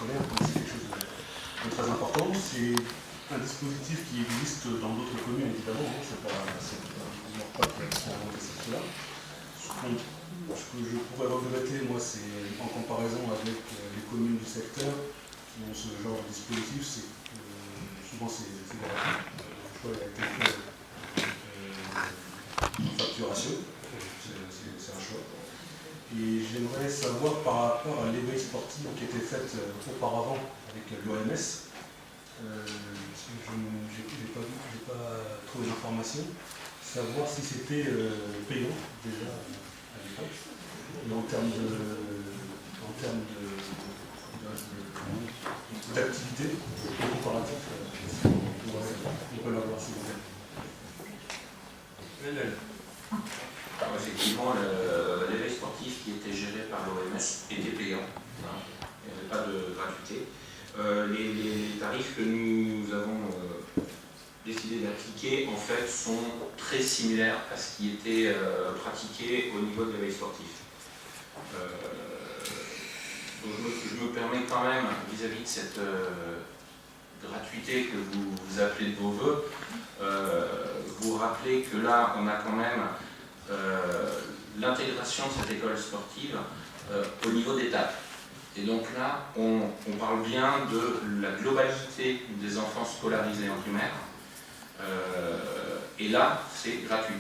scolaire, donc c'est quelque chose de très important. C'est un dispositif qui existe dans d'autres communes, évidemment, hein, c'est pas qui a inventé ce truc-là. Ce que je pourrais regretter, moi, c'est en comparaison avec les communes du secteur qui ont ce genre de dispositif, c'est que souvent c'est gratuit. Le choix a été fait en facturation, c'est un choix. Et j'aimerais savoir par rapport à l'éveil sportif qui était fait auparavant avec l'OMS, j'ai pas trouvé d'informations, savoir si c'était payant déjà à l'époque, et en termes d'activité comparative, on peut l'avoir s'il vous plaît. Alors, effectivement, l'éveil sportif qui était géré par l'OMS était payant. Hein. Il n'y avait pas de gratuité. Les tarifs que nous avons décidé d'appliquer, en fait, sont très similaires à ce qui était pratiqué au niveau de l'éveil sportif. Donc je me permets quand même, vis-à-vis de cette gratuité que vous appelez de vos voeux, vous rappeler que là, on a quand même l'intégration de cette école sportive au niveau d'étape. Et donc là, on parle bien de la globalité des enfants scolarisés en primaire. Et là, c'est gratuit.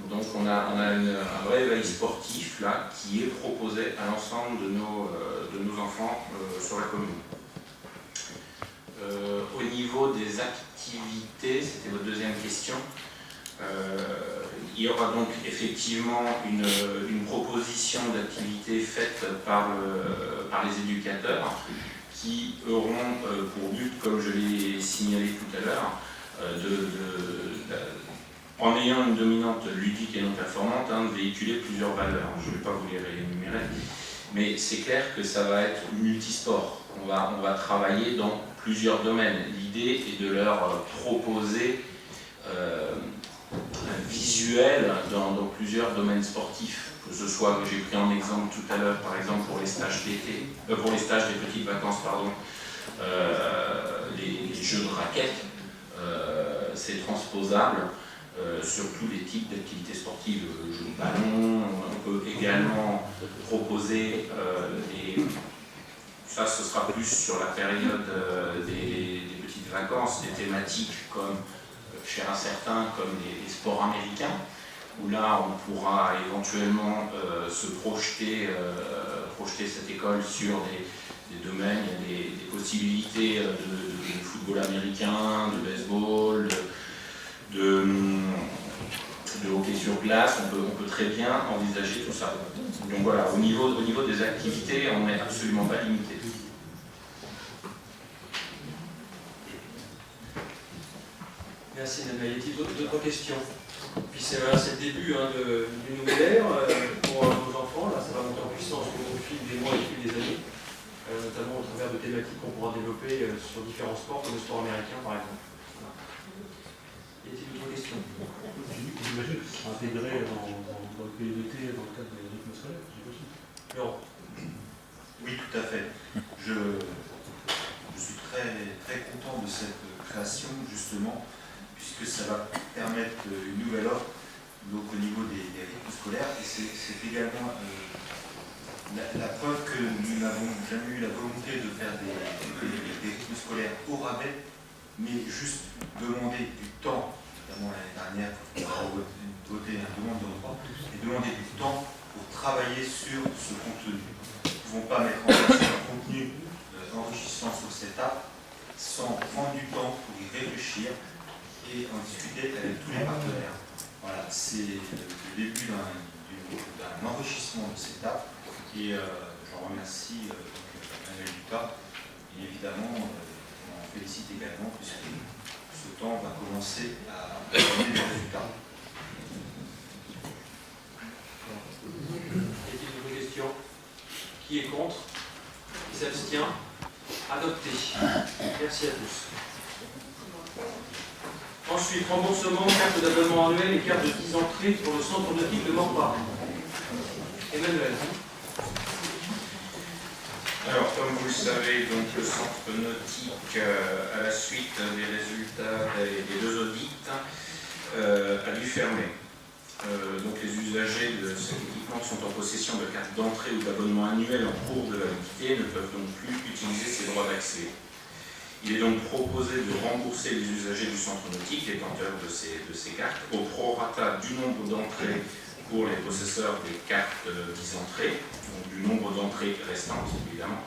Donc on a un vrai éveil sportif là, qui est proposé à l'ensemble de nos enfants sur la commune. Au niveau des activités, c'était votre deuxième question, il y aura donc effectivement une proposition d'activité faite par les éducateurs qui auront pour but, comme je l'ai signalé tout à l'heure, en ayant une dominante ludique et non performante, de véhiculer plusieurs valeurs. Je ne vais pas vous les réénumérer, mais c'est clair que ça va être multisport. On va travailler dans plusieurs domaines. L'idée est de leur proposer un visuel dans plusieurs domaines sportifs, que ce soit, j'ai pris en exemple tout à l'heure, par exemple pour les stages d'été, pour les stages des petites vacances, pardon, les jeux de raquettes, c'est transposable sur tous les types d'activités sportives. Jeux de ballon, on peut également proposer ça ce sera plus sur la période des petites vacances, des thématiques comme chez un certain, comme les sports américains, où là on pourra éventuellement se projeter cette école sur des domaines, il y a des possibilités de football américain, de baseball, de hockey sur glace, on peut très bien envisager tout ça. Donc voilà, au niveau des activités, on n'est absolument pas limité. Merci Nana. Y a-t-il d'autres questions? Puis c'est le début d'une nouvelle ère pour nos enfants. Là, ça va monter en puissance au fil des mois et au fil des années, notamment au travers de thématiques qu'on pourra développer sur différents sports, comme le sport américain par exemple. Voilà. Y a-t-il d'autres questions? J'imagine que ce sera intégré dans le PEDT dans le cadre des rythmes scolaires, j'imagine. Laurent. Oui, tout à fait. Je suis très, très content de cette création, justement, puisque ça va permettre une nouvelle offre donc, au niveau des rythmes scolaires. Et c'est également la preuve que nous n'avons jamais eu la volonté de faire des rythmes scolaires au rabais, mais juste demander du temps, notamment l'année dernière, pour voter une demande de report, et demander du temps pour travailler sur ce contenu. Nous ne pouvons pas mettre en place un contenu enrichissant sur cette app sans prendre du temps pour y réfléchir et en discuter avec tous les partenaires. Voilà, c'est le début d'un enrichissement de cette app et je remercie Emmanuel Lucas et évidemment on en félicite également puisque ce temps va commencer à donner des résultats. Y a-t-il d'autres questions? Qui est contre? Qui s'abstient? Adopté. Merci à tous. Ensuite, remboursement, carte d'abonnement annuel et carte de 10 entrées pour le centre nautique de Morpa. Emmanuel. Alors, comme vous le savez, donc, le centre nautique, à la suite des résultats des 2 audits, a dû fermer. Donc les usagers de cet équipement qui sont en possession de cartes d'entrée ou d'abonnement annuel en cours de validité ne peuvent donc plus utiliser ces droits d'accès. Il est donc proposé de rembourser les usagers du centre nautique, détenteurs de ces cartes, au prorata du nombre d'entrées pour les possesseurs des cartes d'entrée, donc du nombre d'entrées restantes évidemment,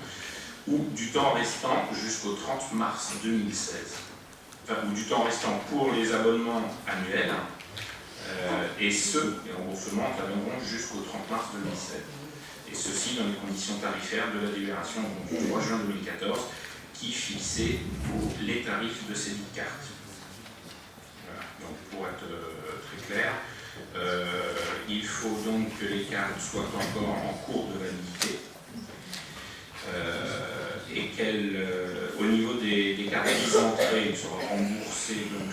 ou du temps restant jusqu'au 30 mars 2016. Enfin, ou du temps restant pour les abonnements annuels, et les remboursements interviendront jusqu'au 30 mars 2016. Et ceci dans les conditions tarifaires de la délibération du 3 juin 2014 qui fixait les tarifs de ces dites cartes. Voilà. Donc pour être très clair, il faut donc que les cartes soient encore en cours de validité et qu'au niveau des cartes d'entrée, il sera remboursé donc,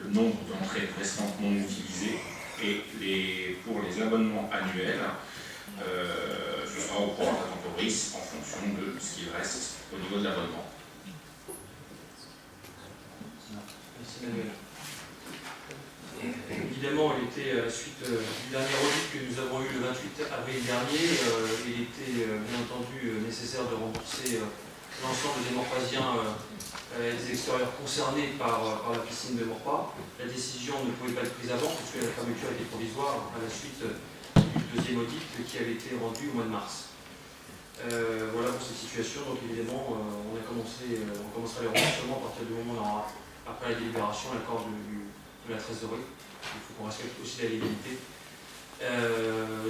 le nombre d'entrées restantes non utilisées, et pour les abonnements annuels, ce sera au prorata temporis en fonction de ce qu'il reste au niveau de l'abonnement. Merci Manuel. Évidemment, il était à la suite du dernier audit que nous avons eu le 28 avril dernier, il était bien entendu nécessaire de rembourser l'ensemble des Morphasiens et des extérieurs concernés par la piscine de Maurepas. La décision ne pouvait pas être prise avant puisque la fermeture était provisoire à la suite du deuxième audit qui avait été rendu au mois de mars. Voilà pour cette situation. Donc évidemment, on commencera les remboursements à partir du moment où on aura, après la délibération, l'accord de la trésorerie. Il faut qu'on respecte aussi la légalité.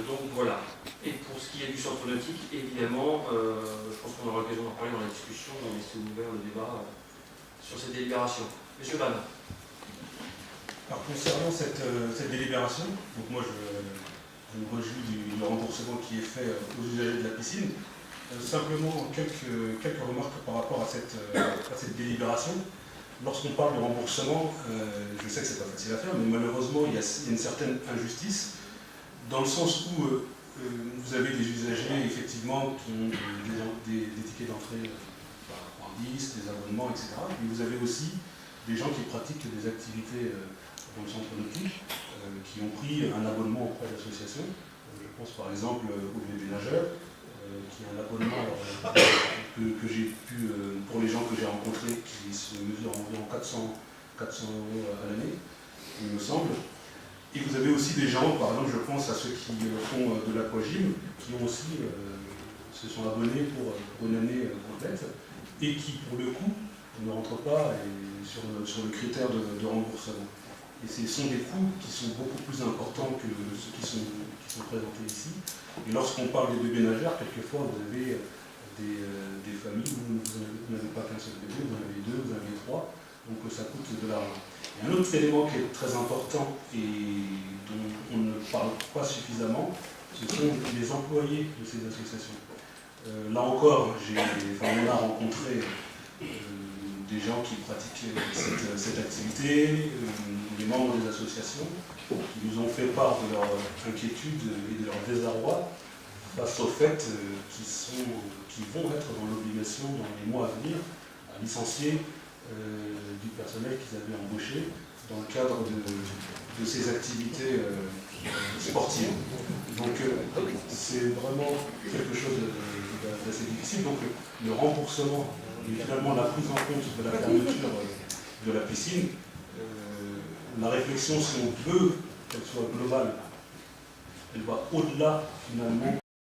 Donc voilà. Et pour ce qui est du centre nautique, évidemment, je pense qu'on aura l'occasion d'en parler dans la discussion, on va laisser ouvert le débat sur cette délibération. Monsieur Van. Alors concernant cette délibération, donc moi je me réjouis du remboursement qui est fait aux usagers de la piscine. Simplement quelques remarques par rapport à cette délibération. Lorsqu'on parle de remboursement, je sais que c'est pas facile à faire, mais malheureusement il y a une certaine injustice, dans le sens où vous avez des usagers effectivement qui ont des tickets d'entrée par indice, des abonnements, etc. Et vous avez aussi des gens qui pratiquent des activités dans le centre nautique, qui ont pris un abonnement auprès d'associations. Je pense par exemple au bébé nageur, qui est un abonnement que j'ai pu, pour les gens que j'ai rencontrés, qui se mesure environ 400 € à l'année, il me semble. Et vous avez aussi des gens, par exemple, je pense à ceux qui font de l'aquagym, qui ont aussi se sont abonnés pour une année complète, et qui, pour le coup, ne rentrent pas sur le critère de remboursement. Et ce sont des coûts qui sont beaucoup plus importants que ceux qui sont présentés ici. Et lorsqu'on parle des bébés nageurs, quelquefois vous avez des familles où vous n'avez pas qu'un seul bébé, vous en avez 2, vous en avez 3, donc ça coûte de l'argent. Un autre élément qui est très important et dont on ne parle pas suffisamment, ce sont les employés de ces associations. Là encore, on a rencontré des gens qui pratiquent cette activité, des membres des associations, qui nous ont fait part de leur inquiétude et de leur désarroi face au fait qu'ils vont être dans l'obligation, dans les mois à venir, à licencier du personnel qu'ils avaient embauché dans le cadre de ces activités sportives. Donc c'est vraiment quelque chose d'assez difficile. Donc le remboursement et finalement la prise en compte de la fermeture de la piscine, la réflexion, si on veut qu'elle soit globale, elle va au-delà finalement